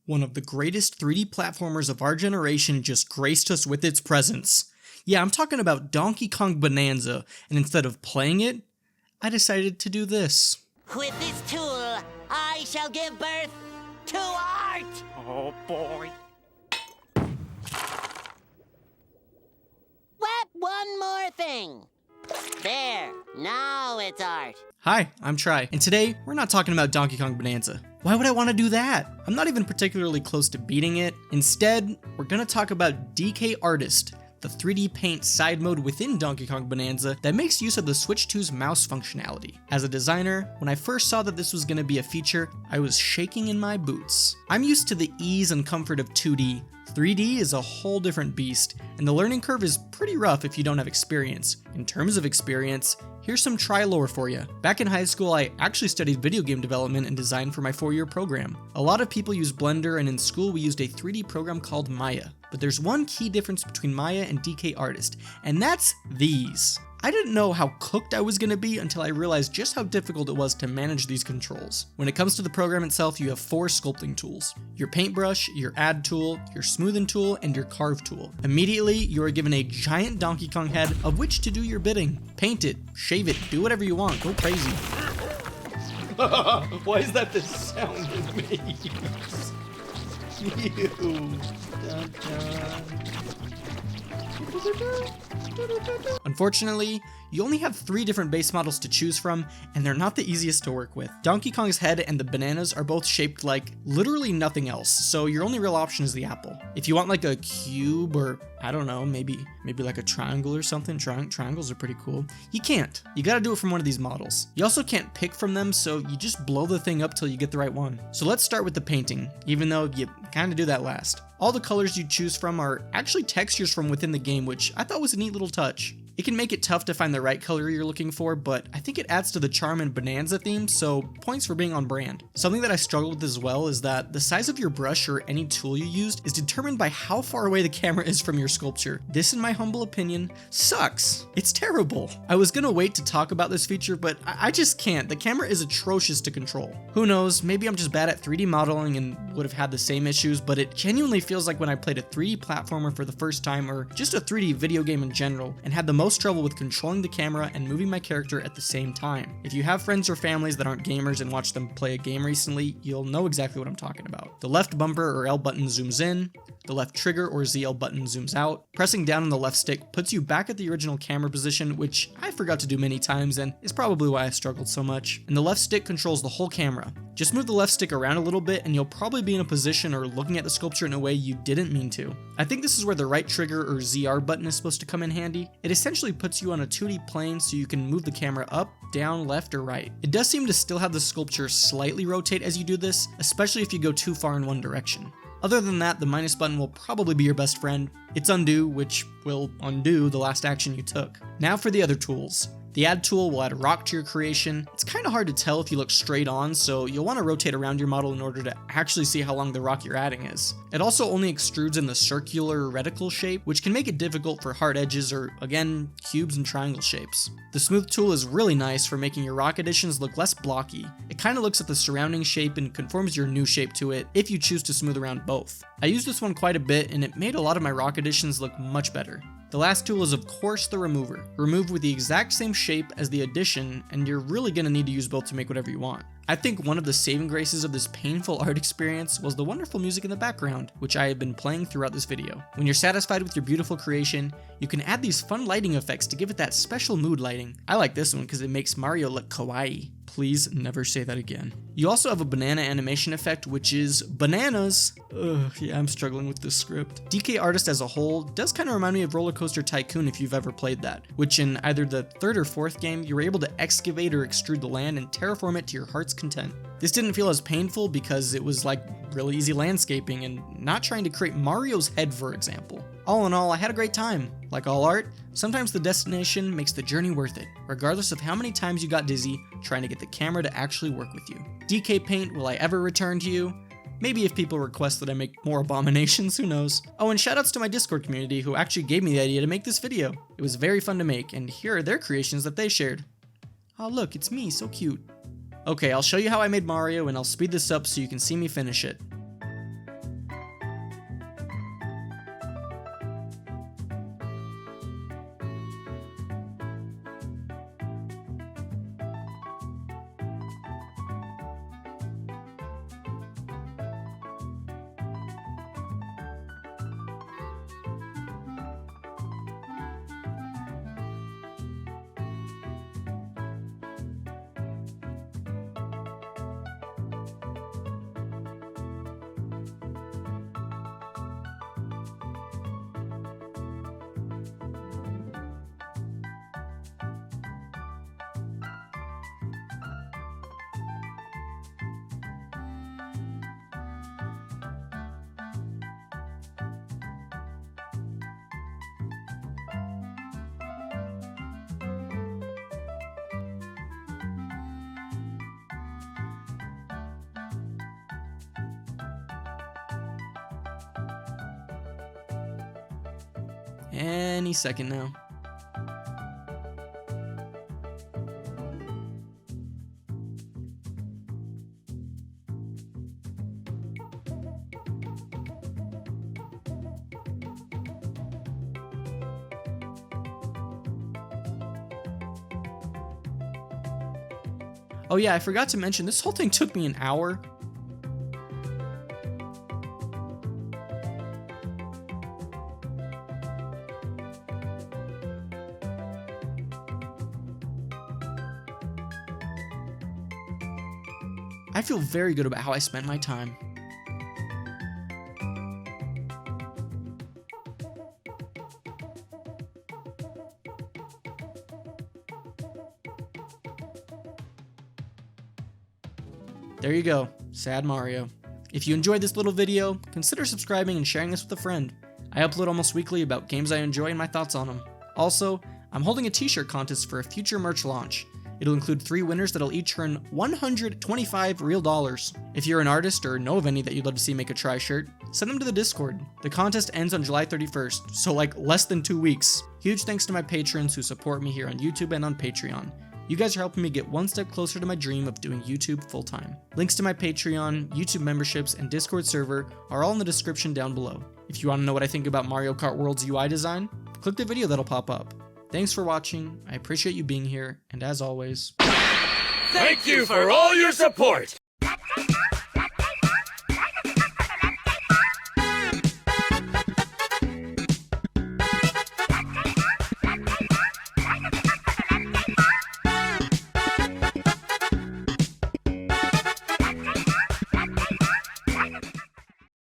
One of the greatest 3D platformers of our generation just graced us with its presence. Yeah, I'm talking about Donkey Kong Bananza, and instead of playing it, I decided to do this. With this tool, I shall give birth to art! Oh boy. What? One more thing. There, now it's art. Hi, I'm Tri, and today we're not talking about Donkey Kong Bananza. Why would I want to do that? I'm not even particularly close to beating it. Instead, we're going to talk about DK Artist, the 3D paint side mode within Donkey Kong Bananza that makes use of the Switch 2's mouse functionality. As a designer, when I first saw that this was going to be a feature, I was shaking in my boots. I'm used to the ease and comfort of 2D. 3D is a whole different beast, and the learning curve is pretty rough if you don't have experience. In terms of experience, here's some Tri lore for you. Back in high school, I actually studied video game development and design for my 4-year program. A lot of people use Blender, and in school we used a 3D program called Maya. But there's one key difference between Maya and DK Artist, and that's these. I didn't know how cooked I was going to be until I realized just how difficult it was to manage these controls. When it comes to the program itself, you have 4 sculpting tools: your paintbrush, your add tool, your smoothen tool, and your carve tool. Immediately, you are given a giant Donkey Kong head of which to do your bidding. Paint it, shave it, do whatever you want, go crazy. Why is that the sound it makes? Ew. Dun, dun. Unfortunately, you only have 3 different base models to choose from, and they're not the easiest to work with. Donkey Kong's head and the bananas are both shaped like literally nothing else, so your only real option is the apple. If you want like a cube or, I don't know, maybe like a triangle or something, triangles are pretty cool, you can't. You gotta do it from one of these models. You also can't pick from them, so you just blow the thing up till you get the right one. So let's start with the painting, even though you kinda do that last. All the colors you choose from are actually textures from within the game, which I thought was a neat little touch. It can make it tough to find the right color you're looking for, but I think it adds to the charm and Bananza theme, so points for being on brand. Something that I struggled with as well is that the size of your brush or any tool you used is determined by how far away the camera is from your sculpture. This, in my humble opinion, sucks. It's terrible. I was gonna wait to talk about this feature, but I just can't. The camera is atrocious to control. Who knows, maybe I'm just bad at 3D modeling and would have had the same issues, but it genuinely feels like when I played a 3D platformer for the first time, or just a 3D video game in general, and had the most trouble with controlling the camera and moving my character at the same time. If you have friends or families that aren't gamers and watched them play a game recently, you'll know exactly what I'm talking about. The left bumper or L button zooms in, the left trigger or ZL button zooms out. Pressing down on the left stick puts you back at the original camera position, which I forgot to do many times and is probably why I struggled so much. And the left stick controls the whole camera. Just move the left stick around a little bit and you'll probably be in a position or looking at the sculpture in a way you didn't mean to. I think this is where the right trigger or ZR button is supposed to come in handy. It essentially puts you on a 2D plane so you can move the camera up, down, left, or right. It does seem to still have the sculpture slightly rotate as you do this, especially if you go too far in one direction. Other than that, the minus button will probably be your best friend. It's undo, which will undo the last action you took. Now for the other tools. The add tool will add a rock to your creation. It's kind of hard to tell if you look straight on, so you'll want to rotate around your model in order to actually see how long the rock you're adding is. It also only extrudes in the circular reticle shape, which can make it difficult for hard edges or, again, cubes and triangle shapes. The smooth tool is really nice for making your rock additions look less blocky. It kind of looks at the surrounding shape and conforms your new shape to it if you choose to smooth around both. I used this one quite a bit and it made a lot of my rock additions look much better. The last tool is of course the remover. Remove with the exact same shape as the addition, and you're really going to need to use both to make whatever you want. I think one of the saving graces of this painful art experience was the wonderful music in the background, which I have been playing throughout this video. When you're satisfied with your beautiful creation, you can add these fun lighting effects to give it that special mood lighting. I like this one because it makes Mario look kawaii. Please never say that again. You also have a banana animation effect, which is bananas. Ugh, yeah, I'm struggling with this script. DK Artist as a whole does kind of remind me of Roller Coaster Tycoon if you've ever played that, which in either the 3rd or 4th game, you were able to excavate or extrude the land and terraform it to your heart's content. This didn't feel as painful because it was like really easy landscaping and not trying to create Mario's head, for example. All in all, I had a great time. Like all art, sometimes the destination makes the journey worth it, regardless of how many times you got dizzy trying to get the camera to actually work with you. DK Paint, will I ever return to you? Maybe if people request that I make more abominations, who knows. Oh, and shoutouts to my Discord community who actually gave me the idea to make this video. It was very fun to make, and here are their creations that they shared. Oh look, it's me, so cute. Okay, I'll show you how I made Mario and I'll speed this up so you can see me finish it. any second now. Oh yeah, I forgot to mention, this whole thing took me an hour. I feel very good about how I spent my time. There you go, Sad Mario. If you enjoyed this little video, consider subscribing and sharing this with a friend. I upload almost weekly about games I enjoy and my thoughts on them. Also, I'm holding a t-shirt contest for a future merch launch. It'll include 3 winners that'll each earn 125 real dollars. If you're an artist or know of any that you'd love to see make a try shirt, send them to the Discord. The contest ends on July 31st, so like less than 2 weeks. Huge thanks to my patrons who support me here on YouTube and on Patreon. You guys are helping me get one step closer to my dream of doing YouTube full-time. Links to my Patreon, YouTube memberships, and Discord server are all in the description down below. If you want to know what I think about Mario Kart World's UI design, click the video that'll pop up. Thanks for watching, I appreciate you being here, and as always... Thank you for all your support!